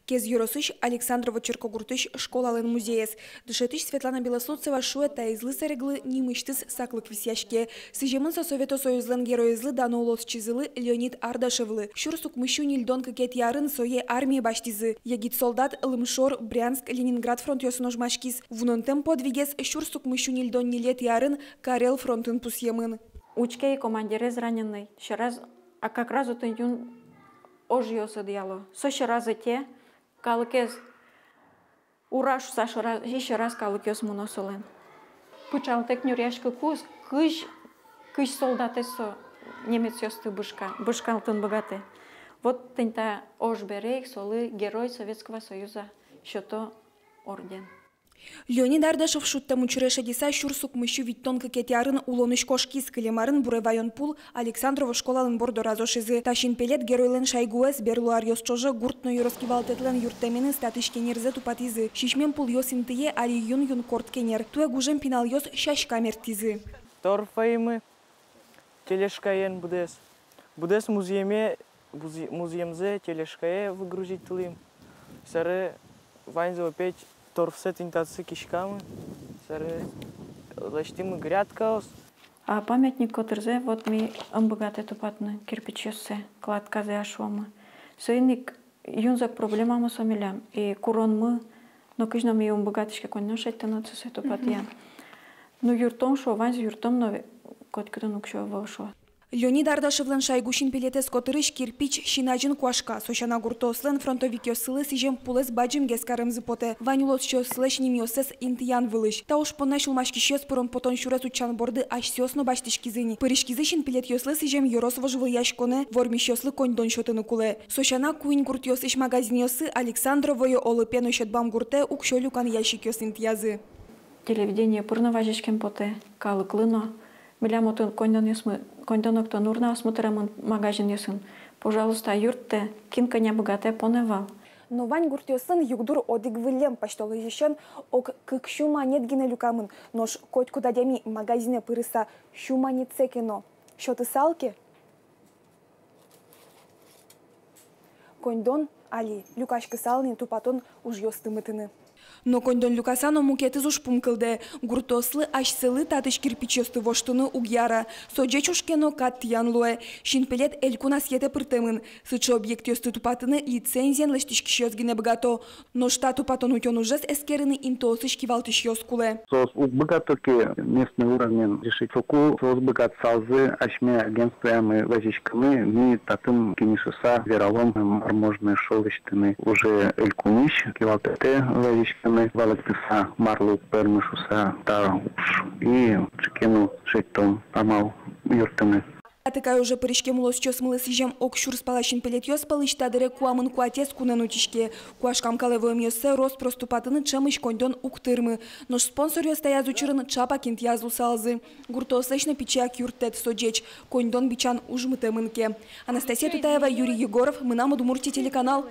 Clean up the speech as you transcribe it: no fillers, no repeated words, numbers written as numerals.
Кез юросыш Александрова Черкогуртыш школалын музеес. Дышетыш Светлана Белослудцева шуэта излы сареглы нимыштыс саклык висяшке. Сыжемын со Совето Союзлын героизлы дано улосчизылы Леонид Ардашевлы. Шурсук мыщу нильдон кекет ярын сое армии баштизы. Ягит солдат Лымшор, Брянск, Ленинград фронт ёсыножмашкиз. Вунонтем подвигес шурсук мыщу нильдон нилет ярын Карел фронтын пусьемын. Учкей командир израненный. А как раз вот он ожьёсы дьяло. Сощи разы те, калыкез ураш сашы еще раз калыкез муносолен. Пычал тек нюряшка куз, кыш солдаты со немец ёсты бышкалтын богаты. Вот тента ож берег солы герой Советского Союза, что орден. Леонид Ардашев шутта мучуреша диса шурсук мыщу виттон кекетярын улоныш кошкиз кылемарын буревайон пул Александрова школалын бордо разошизы. Ташин пелет геройлен шайгуэс берлуар ёсчожа гуртно юроскивалтетлен юрттемены статыш кенерзе тупатизы. Шишмен пул ёсинтые али юн корт кенер. Туэ гужем пинал ёс шаш камертизы. Торфаймы телешкаен будес. Будес музеемзе телешкае выгрузить тылым. Сары ваньзе опять торфсет интации кишкамы, сары лаштимы грядкаос. А памятник которзе вот ми амбогате тупатны кирпичёсы кладказы ашвамы. Сойник юнзак проблемамы сомилям и куронмы, но кыжна ми амбогатышке конношать танацусе тупатьян. Ну юртом шо ванз юртом но коткадан укшо волшо. Леонид Ардашевлен шайгушин пилетес котырыш кирпич шинажин куашка. Сошана гуртослен фронтовик ёсылы сижем пулес баджим гескарым зыпоте. Ванюлос щёслеш ним ёсес интиян вылыш. Тауш поннашыл машки щёс пырон потон шурес учан борды аш сёсно баштышкизыни. Пырышкизышин пилет ёслы сижем ёрос вожвыл яшконе ворми щёслы коньдон шотыны куле. Сошана куин гурт ёсыш магазин ёсы Александровое олыпено щотбам гурте укшо люкан ящик ёс интиязы. Телевидение пырно важишкен поте калыклыно. Милям кондонокто нурна осмотрем магазин ясын. Пожалуйста, юртте, кинка не богатая поневал. Но вань гуртёсын югдур одиг вылем паштолы ещен ок кык шума нет гине люкамын. Нож коть куда дями магазине пырыса шума не цекено. Шоты салки? Кондон али люкашкы салнин тупатон уж ёстымытыны. Но кондон люкасано мукеты зуш пумкылде. Гуртослы ашсылы татыш кирпичёсты воштыны угьяра. Соджа чушкено кат янлуэ. Шинпелет элькунас ете пыртемын. Сычы объект ёсты тупатыны лицензиен лештишки щёзгине богато. Но шта тупатон утён ужес эскерыны интосы шкивалтыш ёскуле. Сос богатоки местный уровень решить соку. Сос богат салзы ашме агентствами возичками. Ми татым кинишуса вералом арможные шолыштыны. Уже элькуниш кивалтете возичками. Валактыса марлу пермышуса та уж и чекену шейтом амал юртыны. А такая уже паришке мулос чёсмылы сижем окшур спалащин пелет ёс палышта дыре куамын куатес кунен утишке. Куашкам калевоем ёсе рос проступатыны чамыш кондон уктырмы. Нож спонсор ёста язучырын чапа кинт язу салзы. Гуртослышны пичак юртет соджеч. Кондон бичан ужмытемынке. Анастасия Тутаева, Юрий Егоров. Мы нам Удмуртия телеканал.